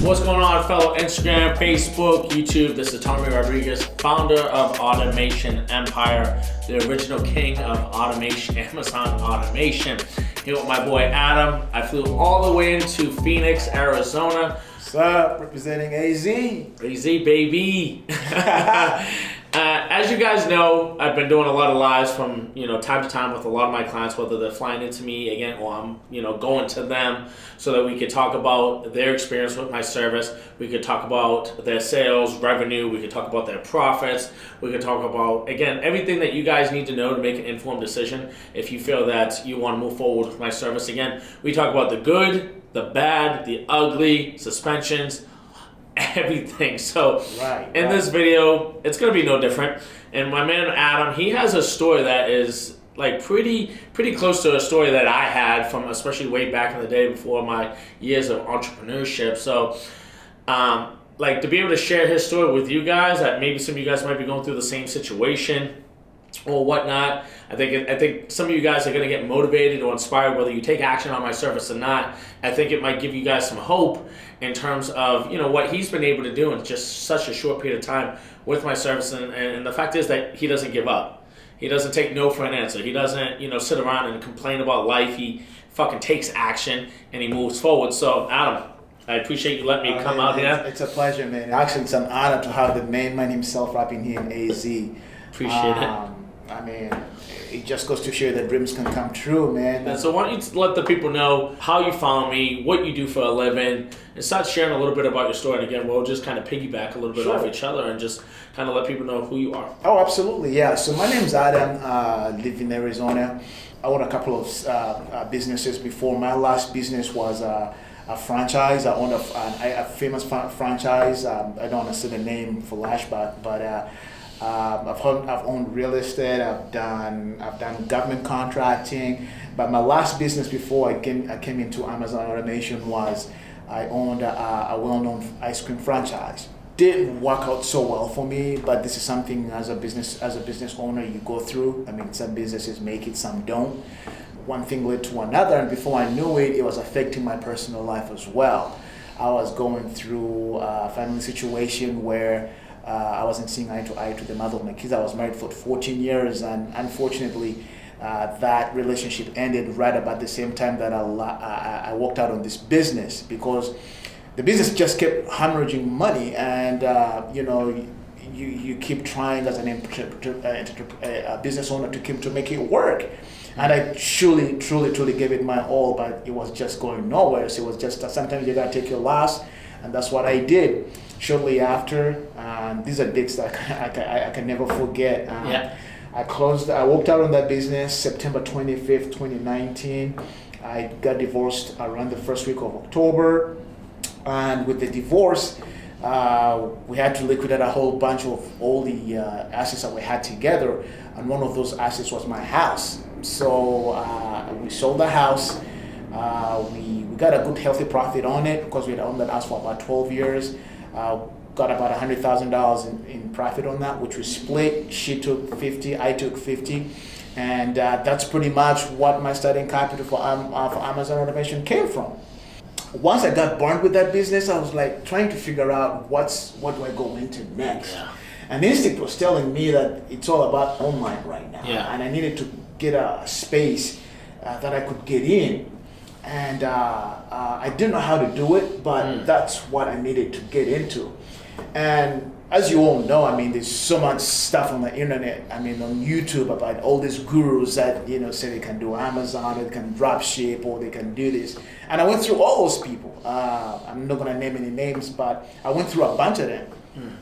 What's going on, fellow Instagram, Facebook, YouTube? This is Tommy Rodriguez, founder of Automation Empire, the original king of automation, Amazon automation. Here with my boy Adam. I flew all the way into Phoenix, Arizona. What's up? Representing AZ. AZ, baby. As you guys know, I've been doing a lot of lives from time to time with a lot of my clients, whether they're flying into me again or I'm going to them, so that we could talk about their experience with my service. We could talk about their sales, revenue. We could talk about their profits. We could talk about, again, everything that you guys need to know to make an informed decision if you feel that you want to move forward with my service. Again, we talk about the good, the bad, the ugly, suspensions, everything. So in this video, it's going to be no different. And my man Adam, he has a story that is like pretty close to a story that I had from, especially way back in the day before my years of entrepreneurship. So to be able to share his story with you guys, that maybe some of you guys might be going through the same situation or whatnot. I think some of you guys are going to get motivated or inspired, whether you take action on my service or not. I think it might give you guys some hope in terms of what he's been able to do in just such a short period of time with my service. And the fact is that he doesn't give up. He doesn't take no for an answer. He doesn't sit around and complain about life. He fucking takes action and he moves forward. So Adam, I appreciate you letting me come out here. It's a pleasure, man. Actually, it's an honor to have the main man himself rapping here in AZ. Appreciate it. I mean, it just goes to show that dreams can come true, man. And so why don't you let the people know how you found me, what you do for a living, and start sharing a little bit about your story. And again, we'll just kind of piggyback a little bit off each other and just kind of let people know who you are. Oh, absolutely, yeah. So my name's Adam, live in Arizona. I own a couple of businesses before. My last business was a franchise. I owned a famous franchise. I don't want to say the name for lashback, but I've owned real estate. I've done government contracting. But my last business before I came into Amazon automation was I owned a well-known ice cream franchise. Didn't work out so well for me, but this is something as a business owner you go through. I mean, some businesses make it, some don't. One thing led to another, and before I knew it, it was affecting my personal life as well. I was going through a family situation where I wasn't seeing eye to eye to the mother of my kids. I was married for 14 years, and unfortunately, that relationship ended right about the same time that I walked out on this business, because the business just kept hemorrhaging money, and you keep trying as a business owner to make it work. And I truly gave it my all, but it was just going nowhere. So it was just sometimes you gotta take your loss, and that's what I did. Shortly after, these are dates that I can never forget. I walked out on that business September 25th, 2019. I got divorced around the first week of October. And with the divorce, we had to liquidate a whole bunch of all the assets that we had together. And one of those assets was my house. So we sold the house. We got a good healthy profit on it because we had owned that house for about 12 years. Got about $100,000 in profit on that, which we split. She took 50, I took 50, and that's pretty much what my starting capital for Amazon automation came from. Once I got burned with that business, I was like trying to figure out what do I go into next. Yeah. And instinct was telling me that it's all about online right now, and I needed to get a space that I could get in. And I didn't know how to do it, but that's what I needed to get into. And as you all know, I mean, there's so much stuff on the internet, I mean, on YouTube about all these gurus that, say they can do Amazon, they can drop ship, or they can do this. And I went through all those people. I'm not going to name any names, but I went through a bunch of them.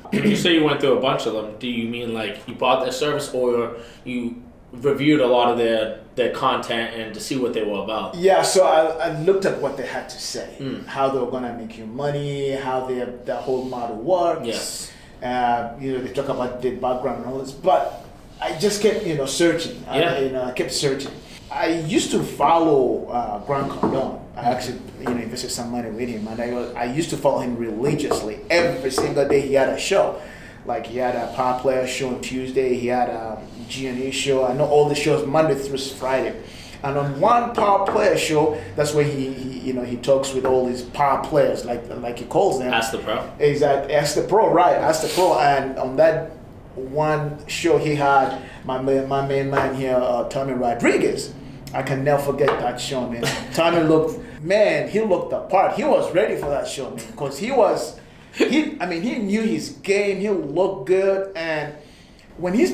When you say you went through a bunch of them, do you mean like you bought their service, or you reviewed a lot of their content and to see what they were about? Yeah, so I looked at what they had to say, how they were going to make you money, how the whole model works. Yes. They talk about the background and all this, but I just kept, searching. I kept searching. I used to follow Grant Cardone. I actually, invested some money with him, and I used to follow him religiously. Every single day he had a show. Like he had a Power Player show on Tuesday, he had a G&E show. I know all the shows Monday through Friday. And on one power player show, that's where he talks with all these power players, like he calls them. Ask the Pro. Exactly, Ask the Pro, right? Ask the Pro. And on that one show, he had my main man here, Tommy Rodriguez. I can never forget that show, man. Tommy looked the part. He was ready for that show, man, because he knew his game. He looked good, and when he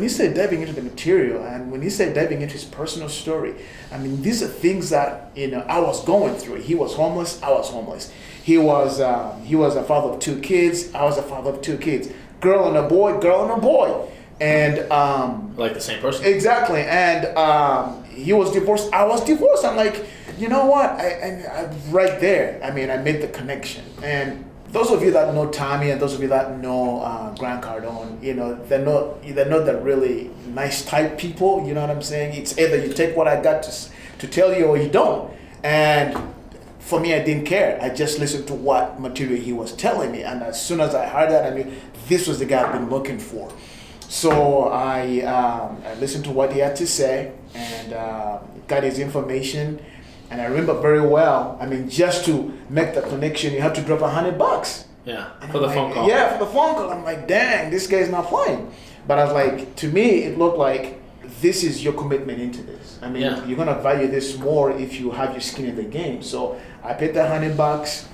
said diving into the material, and when he said diving into his personal story, I mean, these are things that I was going through. He was homeless. I was homeless. He was a father of 2 kids. I was a father of 2 kids. Girl and a boy, and like the same person. Exactly, and he was divorced. I was divorced. I'm like, you know what? I right there. I mean, I made the connection. And those of you that know Tommy and those of you that know Grant Cardone, they're not the really nice type people. You know what I'm saying? It's either you take what I got to tell you or you don't. And for me, I didn't care. I just listened to what material he was telling me. And as soon as I heard that, I knew this was the guy I've been looking for. So I listened to what he had to say and got his information. And I remember very well, I mean, just to make the connection, you have to drop $100. Yeah, for the phone call. Yeah, for the phone call. I'm like, dang, this guy's not playing. But I was like, to me, it looked like this is your commitment into this. I mean, you're going to value this more if you have your skin in the game. So I paid the $100.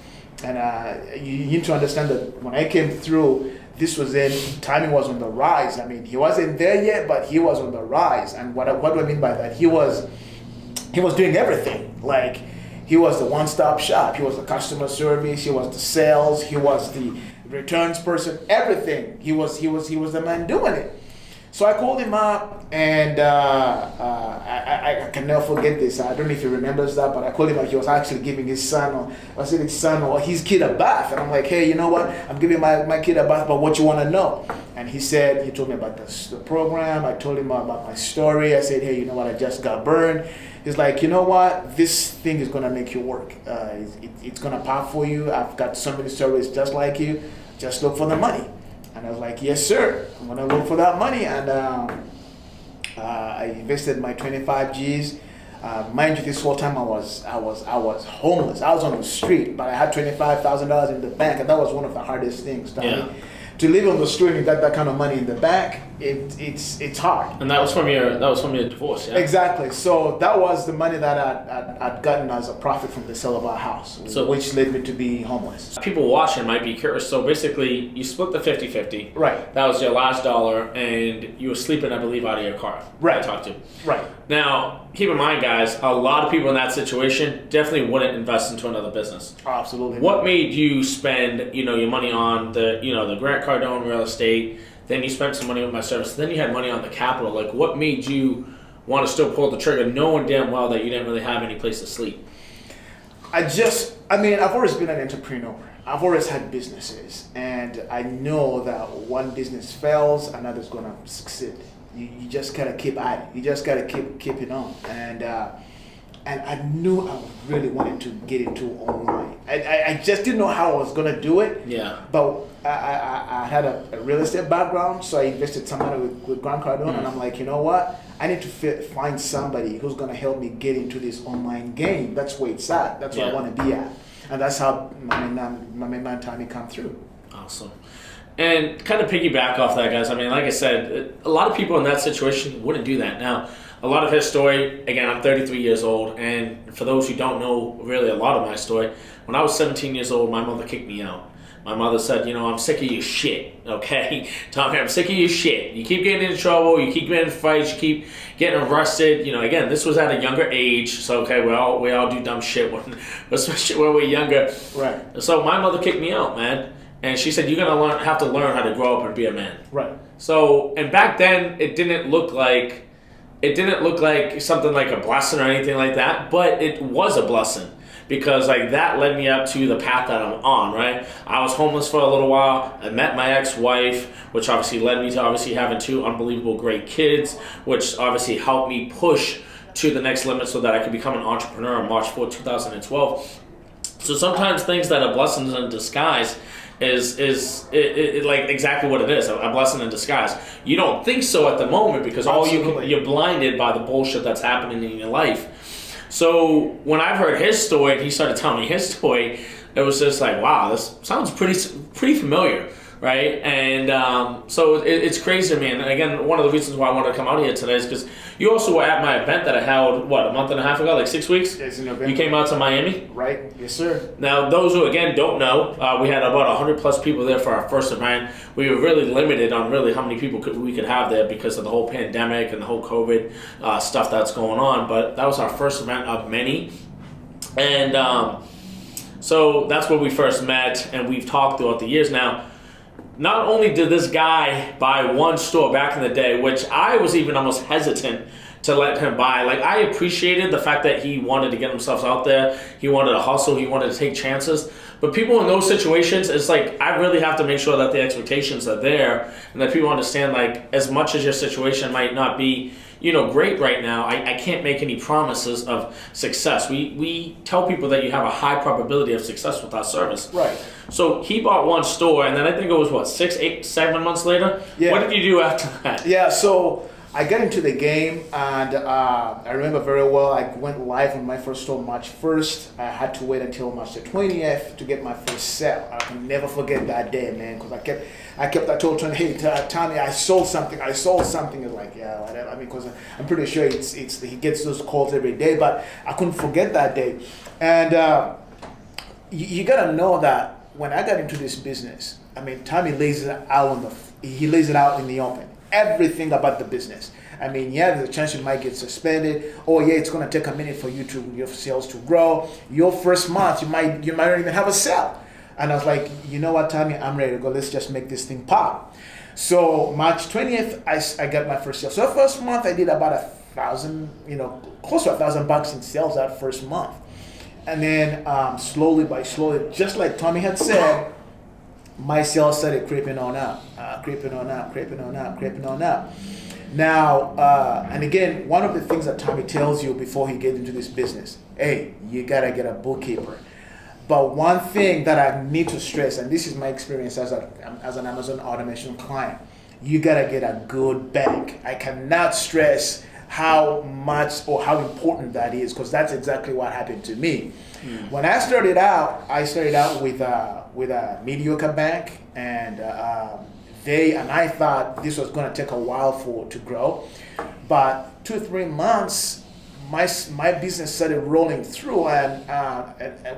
And you need to understand that when I came through, this was timing was on the rise. I mean, he wasn't there yet, but he was on the rise. And what do I mean by that? He was doing everything. Like, he was the one-stop shop. He was the customer service. He was the sales. He was the returns person. Everything. He was the man doing it. So I called him up, and I can never forget this. I don't know if he remembers that, but I called him up. He was actually giving his son or his kid a bath. And I'm like, hey, you know what? I'm giving my kid a bath, but what you want to know? And he told me about the program. I told him about my story. I said, hey, you know what? I just got burned. He's like, you know what? This thing is going to make you work. It's going to pop for you. I've got so many stories just like you. Just look for the money. And I was like, yes, sir. I'm going to look for that money. And I invested my 25 G's. Mind you, this whole time I was homeless. I was on the street, but I had $25,000 in the bank. And that was one of the hardest things, Tommy. Yeah. To live on the street and got that kind of money in the bank, it's hard. And that was from your divorce, yeah? Exactly. So that was the money that I'd gotten as a profit from the sale of our house, which led me to be homeless. People watching might be curious. So basically, you split the 50-50. Right. That was your last dollar, and you were sleeping, I believe, out of your car. Right. I talked to. Right. Now, keep in mind, guys, a lot of people in that situation definitely wouldn't invest into another business. Absolutely. What made you spend, your money on the Grant Cardone real estate? Then you spent some money with my service. Then you had money on the capital. Like, what made you want to still pull the trigger, knowing damn well that you didn't really have any place to sleep? I've always been an entrepreneur. I've always had businesses, and I know that one business fails, another's gonna succeed. You just gotta keep at it. You just gotta keep it on. And I knew I really wanted to get into online. I just didn't know how I was gonna do it. Yeah. But I had a real estate background, so I invested some money with Grant Cardone, and I'm like, you know what? I need to find somebody who's gonna help me get into this online game. That's where it's at. That's where I want to be at, and that's how my main man Tommy come through. Awesome. And kind of piggyback off that, guys. I mean, like I said, a lot of people in that situation wouldn't do that. Now, a lot of his story, again, I'm 33 years old, and for those who don't know really a lot of my story, when I was 17 years old, my mother kicked me out. My mother said, I'm sick of your shit, okay? Tommy, I'm sick of your shit. You keep getting into trouble, you keep getting in fights, you keep getting arrested. Again, this was at a younger age, so okay, we all do dumb shit, especially when we're younger. Right. So my mother kicked me out, man. And she said, you're going to have to learn how to grow up and be a man. Right. So, and back then, it didn't look like something like a blessing or anything like that, but it was a blessing because that led me up to the path that I'm on, right? I was homeless for a little while. I met my ex-wife, which obviously led me to having 2 unbelievable great kids, which obviously helped me push to the next limit so that I could become an entrepreneur on March 4, 2012. So sometimes things that are blessings in disguise is like exactly what it is, a blessing in disguise. You don't think so at the moment because you're blinded by the bullshit that's happening in your life. So when I've heard his story and he started telling me his story, it was just like, wow, this sounds pretty familiar, right? And so it's crazy to me. And again, one of the reasons why I wanted to come out here today is because you also were at my event that I held, a month and a half ago, like 6 weeks? Yes, in November. You came out to Miami? Right, yes sir. Now, those who, again, don't know, we had about 100 plus people there for our first event. We were really limited on really how many people we could have there because of the whole pandemic and the whole COVID stuff that's going on. But that was our first event of many. And so that's where we first met, and we've talked throughout the years now. Not only did this guy buy one store back in the day, which I was even almost hesitant to let him buy. Like, I appreciated the fact that he wanted to get himself out there. He wanted to hustle. He wanted to take chances. But people in those situations, it's like, I really have to make sure that the expectations are there and that people understand, like, as much as your situation might not be, great right now, I can't make any promises of success. We tell people that you have a high probability of success with our service. Right. So he bought one store, and then I think it was, 6, 8, 7 months later? Yeah. What did you do after that? Yeah, so I got into the game, and I remember very well, I went live on my first store March 1st. I had to wait until March the 20th to get my first sale. I can never forget that day, man, because I told Tony, hey, Tommy, I sold something. It's like, yeah, whatever. I mean, because I'm pretty sure he gets those calls every day, but I couldn't forget that day. And you got to know that when I got into this business, I mean, Tommy lays it out he lays it out in the open. Everything about the business. I mean, yeah, there's a chance you might get suspended. Oh, yeah, it's going to take a minute for your sales to grow. Your first month, you might not even have a sale. And I was like, you know what, Tommy, I'm ready to go. Let's just make this thing pop. So March 20th, I got my first sale. So the first month, I did about 1,000, close to $1,000 in sales that first month. And then slowly, just like Tommy had said, my sales started creeping on up. Now, and again, one of the things that Tommy tells you before he gets into this business, hey, you gotta get a bookkeeper. But one thing that I need to stress, and this is my experience as an Amazon automation client, you gotta get a good bank. I cannot stress how much or how important that is, because that's exactly what happened to me. When I started out with a mediocre bank, and I thought this was going to take a while to grow, but 2-3 months, my business started rolling through, and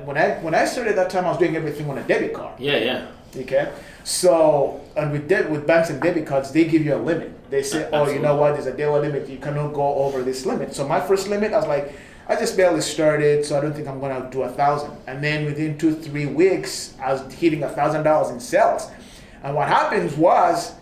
when I started that time, I was doing everything on a debit card. Yeah. Okay, so and with banks and debit cards, they give you a limit. They say, oh, you know what? There's a daily limit. You cannot go over this limit. So my first limit, I was like, I just barely started, so I don't think I'm gonna do 1,000. And then within 2-3 weeks, I was hitting $1,000 in sales. And what happens was,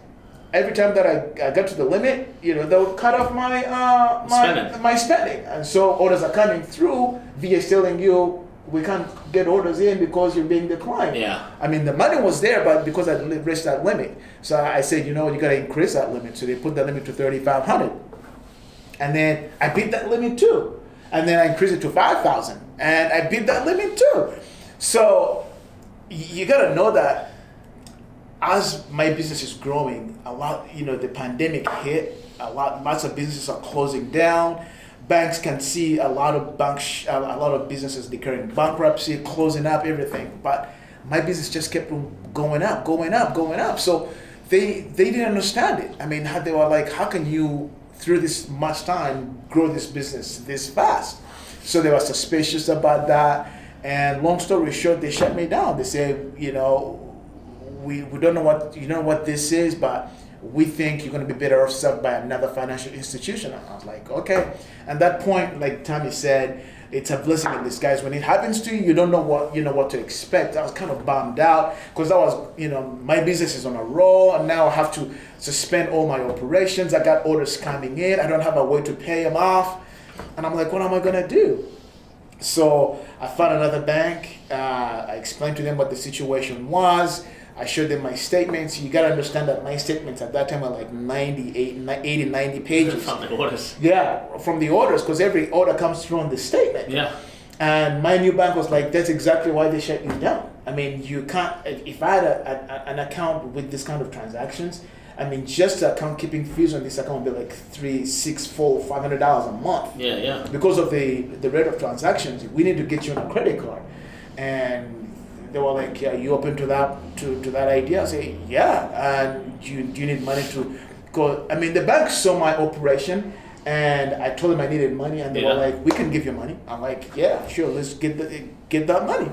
every time that I got to the limit, they would cut off my spending. And so orders are coming through via telling you, we can't get orders in because you're being declined. Yeah. I mean, the money was there, but because I reached that limit. So I said, you got to increase that limit. So they put the limit to 3,500. And then I beat that limit too. And then I increased it to 5,000. And I beat that limit too. So you got to know that as my business is growing, a lot, the pandemic hit, lots of businesses are closing down. Banks can see a lot of businesses declaring bankruptcy, closing up, everything. But my business just kept going up. So they didn't understand it. I mean, they were like, how can you, through this much time, grow this business this fast? So they were suspicious about that. And long story short, they shut me down. They said, we don't know what this is, but we think you're going to be better off served by another financial institution. And I was like, okay. At that point, like Tommy said, it's a blessing in disguise. When it happens to you, you don't know what to expect. I was kind of bummed out because my business is on a roll, and now I have to suspend all my operations. I got orders coming in. I don't have a way to pay them off. And I'm like, what am I going to do? So I found another bank. I explained to them what the situation was. I showed them my statements. You got to understand that my statements at that time are like 90 pages. From the orders. Yeah, from the orders, because every order comes through on the statement. Yeah. And my new bank was like, that's exactly why they shut you down. I mean, you can't, if I had an account with this kind of transactions, I mean, just the account keeping fees on this account would be like $300, $600, $400 $500 a month. Yeah. Because of the rate of transactions, we need to get you on a credit card. And they were like, yeah, you open to that idea? I say, yeah. And do you need money to go? I mean, the bank saw my operation, and I told them I needed money, and they were like, we can give you money. I'm like, yeah, sure, let's get that money.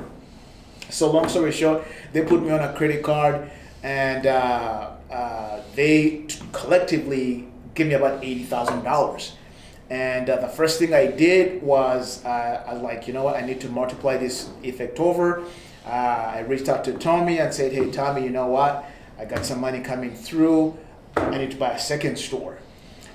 So long story short, they put me on a credit card, and they collectively gave me about $80,000. And the first thing I did was I was like, you know what, I need to multiply this effect over. I reached out to Tommy and said, hey, Tommy, you know what? I got some money coming through. I need to buy a second store.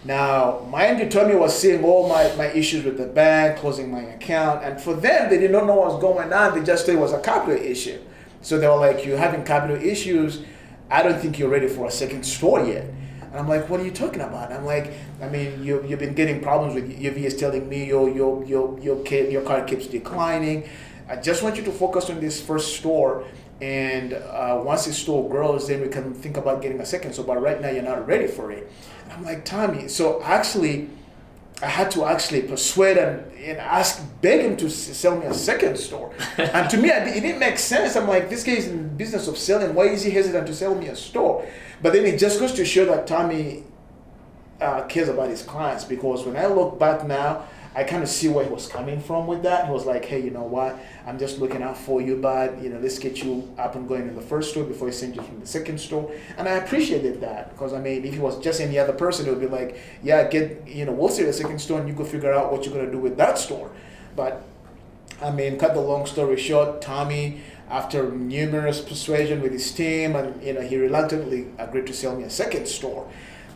Now, mind you, Tommy was seeing all my issues with the bank, closing my account. And for them, they did not know what was going on. They just thought it was a capital issue. So they were like, you're having capital issues. I don't think you're ready for a second store yet. And I'm like, what are you talking about? I'm like, I mean, you've been getting problems with your VS telling me your card keeps declining. I just want you to focus on this first store, and once the store grows, then we can think about getting a second store. But right now, you're not ready for it. And I'm like, Tommy. So actually, I had to persuade and beg him to sell me a second store. And to me, it didn't make sense. I'm like, this guy is in the business of selling. Why is he hesitant to sell me a store? But then it just goes to show that Tommy cares about his clients, because when I look back now, I kind of see where he was coming from with that. He was like, hey, you know what? I'm just looking out for you, bud. You know, let's get you up and going in the first store before you send you from the second store. And I appreciated that, because, I mean, if he was just any other person, it would be like, yeah, we'll see the second store and you go figure out what you're going to do with that store. But, I mean, cut the long story short, Tommy, after numerous persuasion with his team, and, he reluctantly agreed to sell me a second store.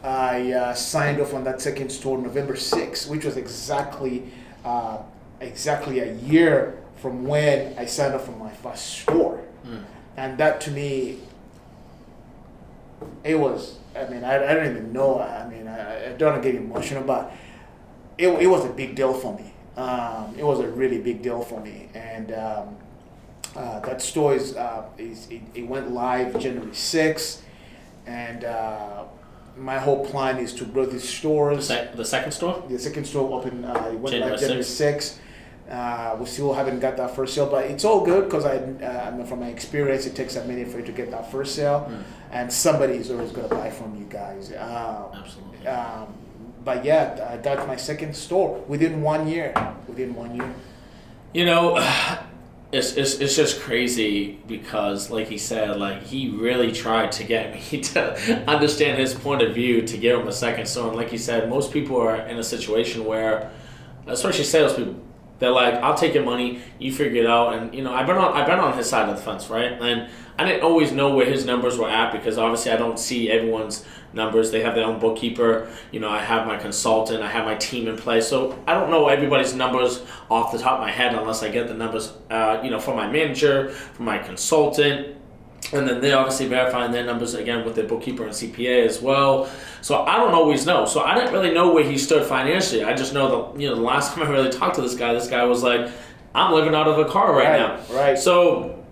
I signed off on that second store November 6th, which was exactly a year from when I signed off on my first store. And that, to me, it was, I mean, I don't even know, I mean, I don't want to get emotional, but it was a big deal for me. It was a really big deal for me. And that store it went live January 6th, and my whole plan is to grow these stores. The second store? The second store opened, it went live January 6th. We still haven't got that first sale, but it's all good, because I mean, from my experience, it takes a minute for you to get that first sale, and somebody is always going to buy from you guys. Absolutely. But yeah, I got my second store within 1 year. It's just crazy, because, like he said, like, he really tried to get me to understand his point of view to give him a second store. And like he said, most people are in a situation where, especially salespeople, they're like, I'll take your money, you figure it out. And I've been on his side of the fence, right? And I didn't always know where his numbers were at, because obviously I don't see everyone's numbers. They have their own bookkeeper. I have my consultant. I have my team in place. So I don't know everybody's numbers off the top of my head, unless I get the numbers, from my manager, from my consultant. And then they're obviously verifying their numbers again with their bookkeeper and CPA as well. So I don't always know. So I didn't really know where he stood financially. I just know that, the last time I really talked to this guy was like, I'm living out of a car right now. Right. So,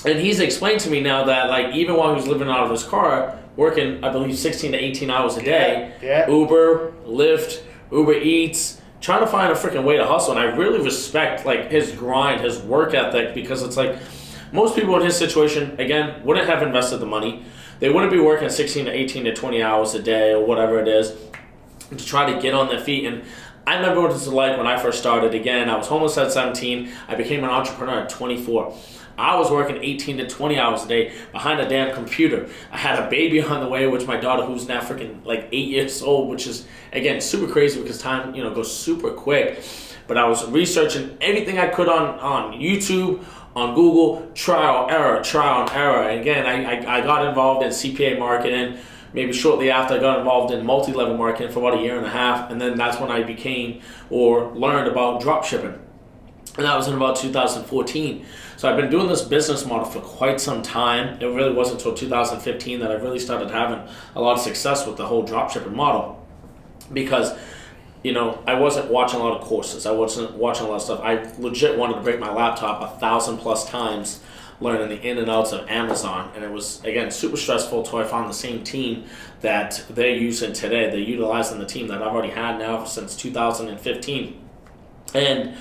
and he's explained to me now that, like, even while he was living out of his car, working, I believe, 16 to 18 hours a day, Uber, Lyft, Uber Eats, trying to find a freaking way to hustle. And I really respect, like, his grind, his work ethic, because it's like, most people in his situation, again, wouldn't have invested the money. They wouldn't be working 16 to 18 to 20 hours a day or whatever it is to try to get on their feet. And I remember what it was like when I first started. Again, I was homeless at 17. I became an entrepreneur at 24. I was working 18 to 20 hours a day behind a damn computer. I had a baby on the way, which my daughter, who's now freaking like 8 years old, which is, again, super crazy, because time, goes super quick. But I was researching everything I could on YouTube, on Google, trial and error. And again, I got involved in CPA marketing. Maybe shortly after, I got involved in multi-level marketing for about a year and a half. And then that's when I learned about drop shipping. And that was in about 2014. So I've been doing this business model for quite some time. It really wasn't until 2015 that I really started having a lot of success with the whole drop shipping model. Because I wasn't watching a lot of courses. I wasn't watching a lot of stuff. I legit wanted to break my laptop 1,000+ times learning the in and outs of Amazon. And it was, again, super stressful until I found the same team that they're using today. They're utilizing the team that I've already had now since 2015. And,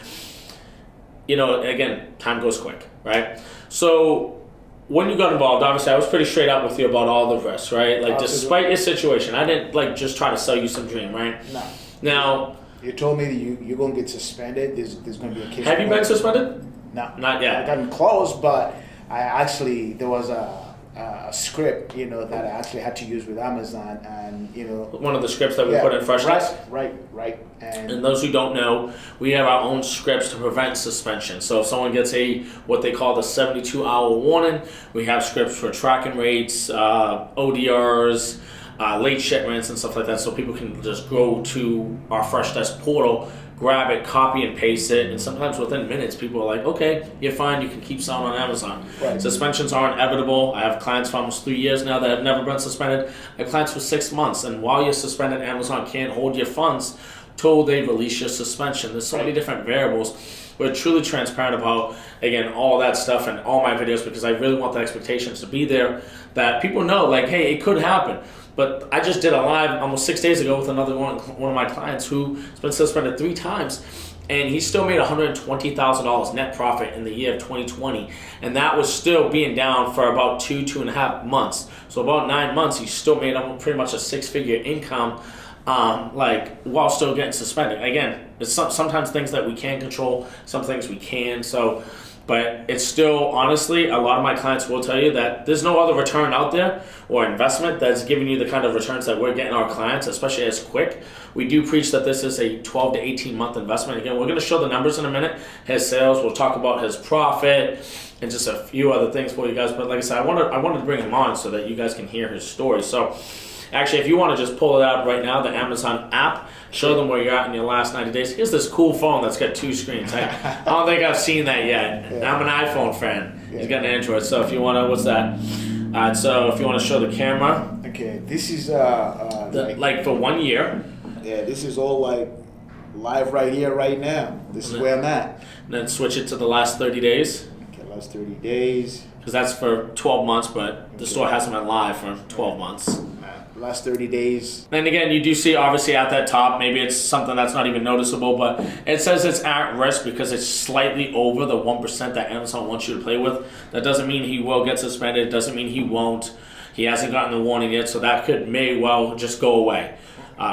again, time goes quick, right? So when you got involved, obviously I was pretty straight up with you about all the risks, right? Like, despite your situation, I didn't just try to sell you some dream, right? No. Now, you told me that you're going to get suspended. There's going to be a case. Have you been suspended? No. Not yet. I got close, but there was a script, that I actually had to use with Amazon, and one of the scripts that we put in Fresh. Right. And those who don't know, we have our own scripts to prevent suspension. So if someone gets what they call the 72-hour warning, we have scripts for tracking rates, ODRs, late shipments and stuff like that, so people can just go to our Fresh Desk portal, grab it, copy and paste it, and sometimes within minutes people are like, okay, you're fine, you can keep selling on Amazon. Right. Suspensions are inevitable. I have clients for almost 3 years now that have never been suspended. I have clients for 6 months, and while you're suspended, Amazon can't hold your funds till they release your suspension. There's so many different variables. We're truly transparent about, again, all that stuff in all my videos, because I really want the expectations to be there, that people know, like, hey, it could happen. But I just did a live almost 6 days ago with another one of my clients who's been suspended 3 times, and he still made $120,000 net profit in the year of 2020, and that was still being down for about 2.5 months. So about 9 months, he still made pretty much a 6-figure income, while still getting suspended. Again, it's sometimes things that we can control, some things we can. But it's still, honestly, a lot of my clients will tell you that there's no other return out there or investment that's giving you the kind of returns that we're getting our clients, especially as quick. We do preach that this is a 12 to 18 month investment. Again, we're going to show the numbers in a minute, his sales, we'll talk about his profit and just a few other things for you guys. But like I said, I wanted to bring him on so that you guys can hear his story. So actually, if you want to just pull it out right now, the Amazon app, show them where you're at in your last 90 days. Here's this cool phone that's got 2 screens. I don't think I've seen that yet. Yeah. I'm an iPhone fan. Yeah. He's got an Android. So if you want to, what's that? So if you want to show the camera. Okay, this is like for 1 year. Yeah, this is all like live right here, right now. This is where I'm at. And then switch it to the last 30 days. Okay, last 30 days. Because that's for 12 months, but the store hasn't been live for 12 months. Last 30 days. And again, you do see obviously at that top, maybe it's something that's not even noticeable, but it says it's at risk because it's slightly over the 1% that Amazon wants you to play with. That doesn't mean he will get suspended. It doesn't mean he won't. He hasn't gotten the warning yet, so that may well just go away.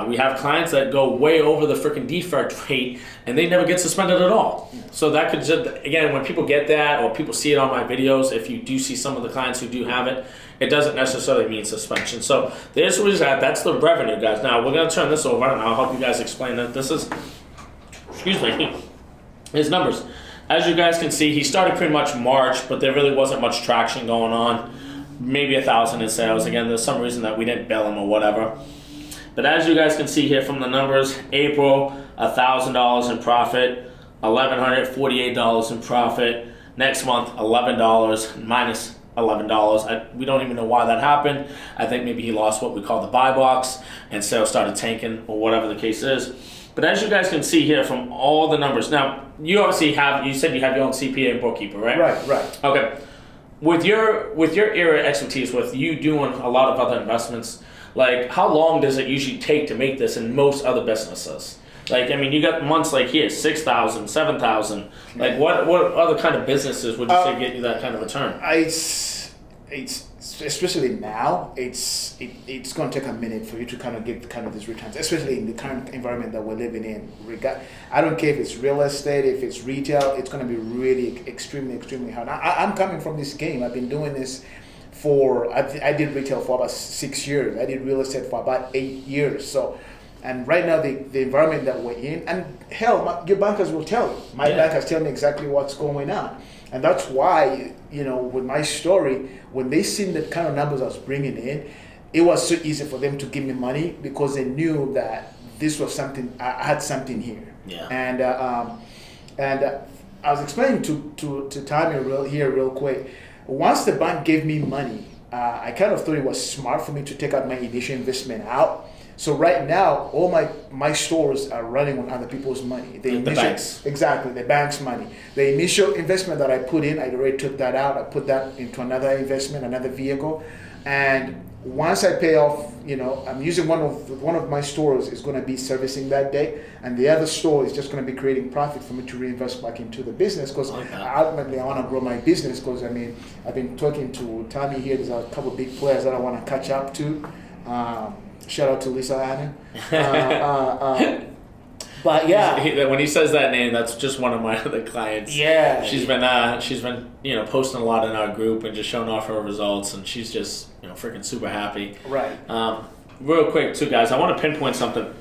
We have clients that go way over the freaking defect rate and they never get suspended at all. So that could just, again, when people get that or people see it on my videos, if you do see some of the clients who do have it, it doesn't necessarily mean suspension. So there's where it's at. That's the revenue, guys. Now we're going to turn this over and I'll help you guys explain that. This is, his numbers. As you guys can see, he started pretty much March, but there really wasn't much traction going on. Maybe 1,000 in sales. Again, there's some reason that we didn't bill him or whatever. But as you guys can see here from the numbers, April, $1,000 in profit, $1,148 in profit. Next month, $11 minus $11. We don't even know why that happened. I think maybe he lost what we call the buy box and sales started tanking or whatever the case is. But as you guys can see here from all the numbers, now you obviously you said you have your own CPA and bookkeeper, right? Right. Okay. With your area expertise, with you doing a lot of other investments, like how long does it usually take to make this in most other businesses? Like, I mean, you got months like here, 6,000, 7,000. Like, what other kind of businesses would you say get you that kind of return? It's especially now. It's going to take a minute for you to kind of get kind of these returns, especially in the current environment that we're living in. I don't care if it's real estate, if it's retail. It's going to be really extremely hard. I'm coming from this game. I've been doing this I did retail for about 6 years. I did real estate for about 8 years. So. And right now, the environment that we're in, and hell, your bankers will tell you. My bankers tell me exactly what's going on. And that's why, with my story, when they seen the kind of numbers I was bringing in, it was so easy for them to give me money because they knew that this was something, I had something here. Yeah. And I was explaining to Tommy real quick. Once the bank gave me money, I kind of thought it was smart for me to take out my initial investment out, So right now, all my stores are running on other people's money. The banks. Exactly, the bank's money. The initial investment that I put in, I already took that out. I put that into another investment, another vehicle. And once I pay off, I'm using one of my stores is going to be servicing that day, and the other store is just going to be creating profit for me to reinvest back into the business, because ultimately I want to grow my business. Because I've been talking to Tommy here. There's a couple of big players that I want to catch up to. Shout out to Lisa Allen. But yeah, when he says that name, that's just one of my other clients. Yeah, she's been posting a lot in our group and just showing off her results, and she's just freaking super happy. Right. Real quick too, guys, I want to pinpoint something.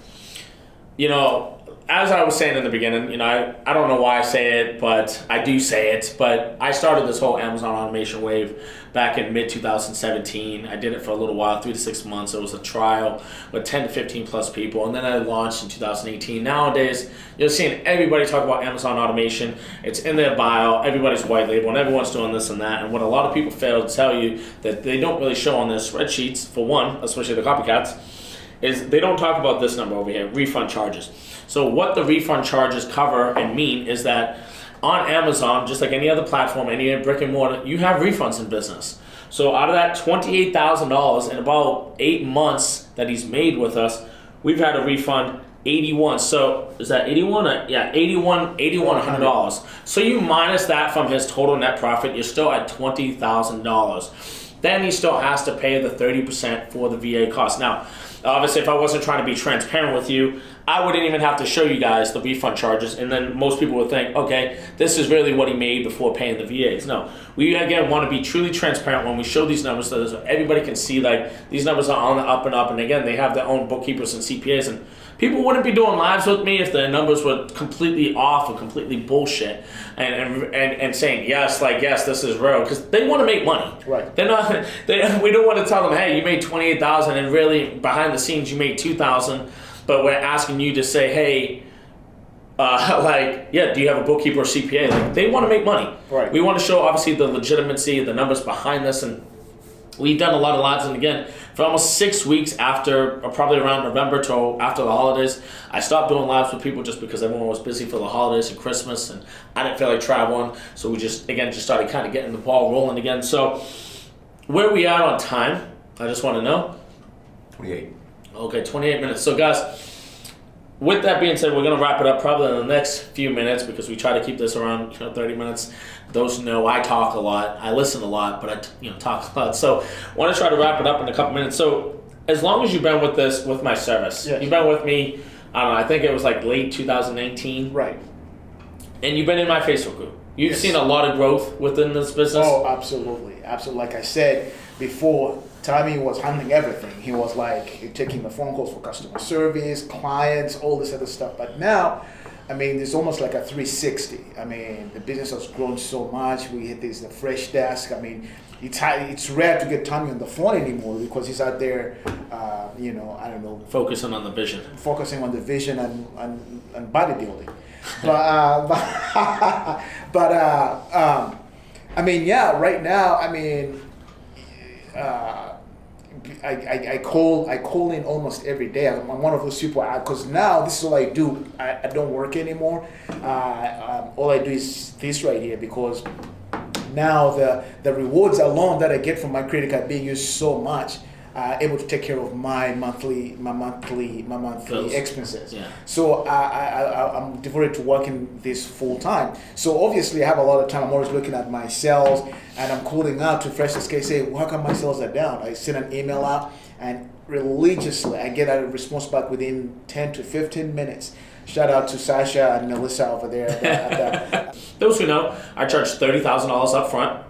As I was saying in the beginning, I don't know why I say it, but I do say it. But I started this whole Amazon automation wave back in mid-2017. I did it for a little while, 3 to 6 months. It was a trial with 10 to 15 plus people, and then I launched in 2018. Nowadays, you're seeing everybody talk about Amazon automation. It's in their bio. Everybody's white label, and everyone's doing this and that. And what a lot of people fail to tell you that they don't really show on their spreadsheets, for one, especially the copycats, is they don't talk about this number over here, refund charges. So what the refund charges cover and mean is that on Amazon, just like any other platform, any brick and mortar, you have refunds in business. So out of that $28,000 in about 8 months that he's made with us, we've had a refund 81. So is that 81? Yeah, $8,100. So you minus that from his total net profit, you're still at $20,000. Then he still has to pay the 30% for the VA cost. Now, obviously, if I wasn't trying to be transparent with you, I wouldn't even have to show you guys the refund charges, and then most people would think, okay, this is really what he made before paying the VAs. No, we again want to be truly transparent when we show these numbers so that everybody can see like these numbers are on the up and up, and again, they have their own bookkeepers and CPAs, and people wouldn't be doing lives with me if the numbers were completely off or completely bullshit and saying yes, this is real, because they want to make money. Right. They're not. We don't want to tell them, hey, you made $28,000 and really behind the scenes you made $2,000, but we're asking you to say, hey, do you have a bookkeeper or CPA? Like, they want to make money. Right. We want to show obviously the legitimacy, the numbers behind this, and we've done a lot of lives, and again, for almost 6 weeks after, or probably around November to after the holidays, I stopped doing lives with people just because everyone was busy for the holidays and Christmas, and I didn't feel like traveling, so we just started kind of getting the ball rolling again. So, where we are on time, I just want to know. 28. Okay, 28 minutes. So, guys, with that being said, we're going to wrap it up probably in the next few minutes because we try to keep this around 30 minutes. Those who know, I talk a lot. I listen a lot, but I talk a lot. So I want to try to wrap it up in a couple minutes. So as long as you've been with my service, yes. You've been with me, I don't know, I think it was like late 2019. Right. And you've been in my Facebook group. You've Yes. seen a lot of growth within this business. Oh, absolutely. Absolutely. Like I said before, Tommy was handling everything. He was like taking the phone calls for customer service, clients, all this other stuff. But now, it's almost like a 360. The business has grown so much. There's the fresh desk. It's rare to get Tommy on the phone anymore because he's out there, Focusing on the vision. Focusing on the vision and bodybuilding. Right now, I call in almost every day. I'm one of those people because now this is all I do. I don't work anymore. All I do is this right here because now the rewards alone that I get from my credit card being used so much, able to take care of my monthly Bills. expenses. Yeah. So I'm devoted to working this full time. So obviously I have a lot of time. I'm always looking at my sales and I'm calling out to fresh SK, say, how come my sales are down? I send an email out and religiously I get a response back within 10 to 15 minutes. Shout out to Sasha and Melissa over there. Those who know, I charge $30,000 up front.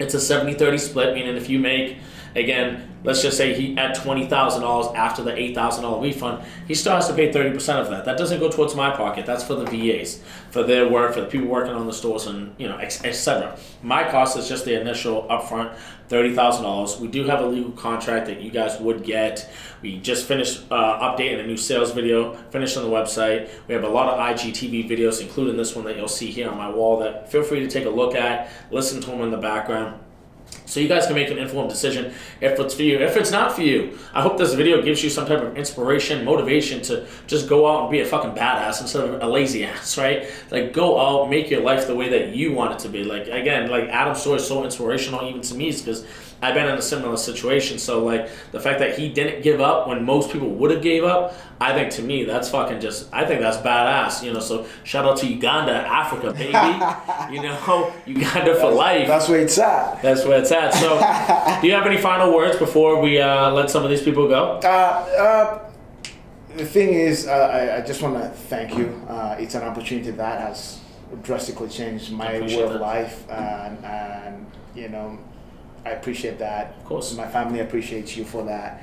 It's a 70-30 split, meaning if you make, again, let's just say he at $20,000 after the $8,000 refund, he still has to pay 30% of that. That doesn't go towards my pocket. That's for the VAs, for their work, for the people working on the stores, and etc. My cost is just the initial upfront $30,000. We do have a legal contract that you guys would get. We just finished updating a new sales video, finished on the website. We have a lot of IGTV videos, including this one that you'll see here on my wall, that feel free to take a look at, listen to them in the background. So you guys can make an informed decision if it's for you. If it's not for you, I hope this video gives you some type of inspiration, motivation to just go out and be a fucking badass instead of a lazy ass, right? Like, go out, make your life the way that you want it to be. Like, again, like Adam's story is so inspirational even to me, is because I've been in a similar situation. So like the fact that he didn't give up when most people would have gave up, I think to me that's fucking just, I think that's badass, you know. So shout out to Uganda, Africa, baby. You know, Uganda for life. That's where it's at. That's where it's at. So do you have any final words before we let some of these people go? The thing is, I just want to thank you. It's an opportunity that has drastically changed my way of life, and you know, I appreciate that. Of course. My family appreciates you for that.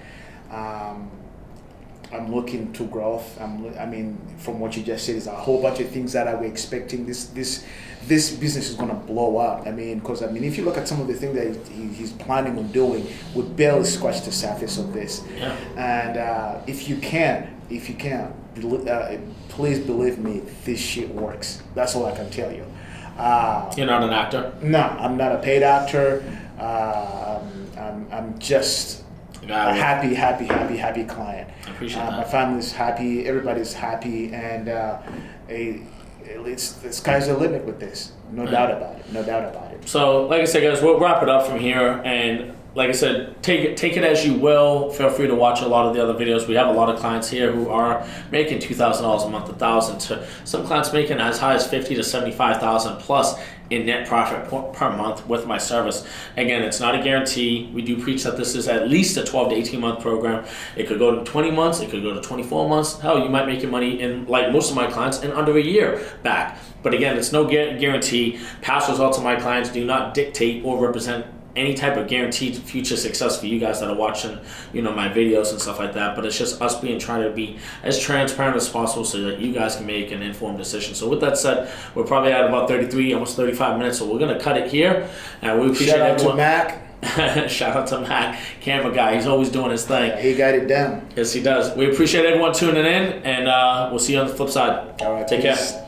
I'm looking to growth. I mean, from what you just said, is a whole bunch of things that I was expecting. This business is gonna blow up. I mean, because if you look at some of the things that he's planning on doing, we barely scratched the surface of this. Yeah. And if you can, please believe me, this shit works. That's all I can tell you. You're not an actor? No, I'm not a paid actor. I'm just a happy client. I appreciate that. My family's happy, everybody's happy, and it's the sky's the limit with this. No doubt about it. So, like I said, guys, we'll wrap it up from here. And like I said, take it as you will. Feel free to watch a lot of the other videos. We have a lot of clients here who are making $2,000 a month, $1,000 to some clients making as high as $50,000 to $75,000 plus in net profit per month with my service. Again, it's not a guarantee. We do preach that this is at least a 12 to 18 month program. It could go to 20 months. It could go to 24 months. Hell, you might make your money in, like most of my clients, in under a year back. But again, it's no guarantee. Past results of my clients do not dictate or represent any type of guaranteed future success for you guys that are watching, you know, my videos and stuff like that. But it's just us trying to be as transparent as possible so that you guys can make an informed decision. So with that said, we're probably at about 33, almost 35 minutes. So we're gonna cut it here. And we appreciate everyone. Shout out to Mac. Shout out to Mac, camera guy. He's always doing his thing. He got it down. Yes, he does. We appreciate everyone tuning in, and we'll see you on the flip side. All right, take peace. care.